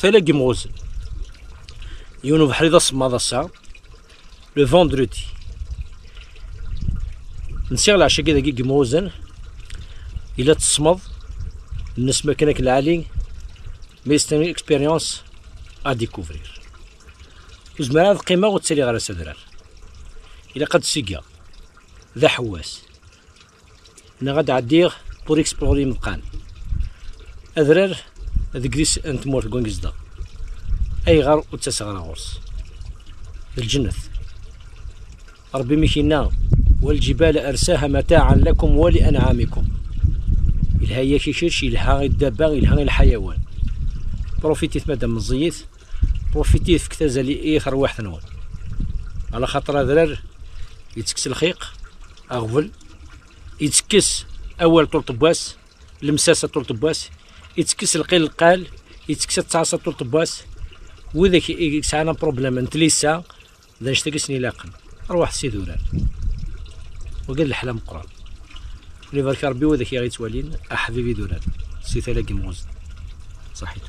ثلاقي موزن يونو بحريضة صماضة الساعة لو فوندرودي نسيغ العشاء كذا كي موزن إلا تصمد الناس مكانك العالي مي ستاني اكسبيريونس ا ديكوفرير وزمان هاد القيمة وتسالي غير سدرار إلا قد سيكا ذا حواس أنا غادا عديغ بور اكسبلوري مدقان أذرار هذيك ديس أنت مورت كونكزدا أي غار وتسغرا غورس الجنة ربي ميكينا والجبال أرساها متاعا لكم ولأنعامكم إلها هي كيشيرش إلها الدابة إلها الحيوان بروفيتيت مادام مزيت بروفيتيت في كتازا لي إيثر واحد نون على خاطر هذرار يتكس الخيق أغفل يتكس أول طول طباس المساسة طول طباس يتكس القيل القال يتكس التعاصة طول طباس وذاك يسعنا بروبليم نتليسا ذا نشتكسني لاقن روح سيد ورار وقال الحلام قران اللي بارك ربي وذاك غيتوالين أحبيبي دوران سي ثلاقي موزن صحيح.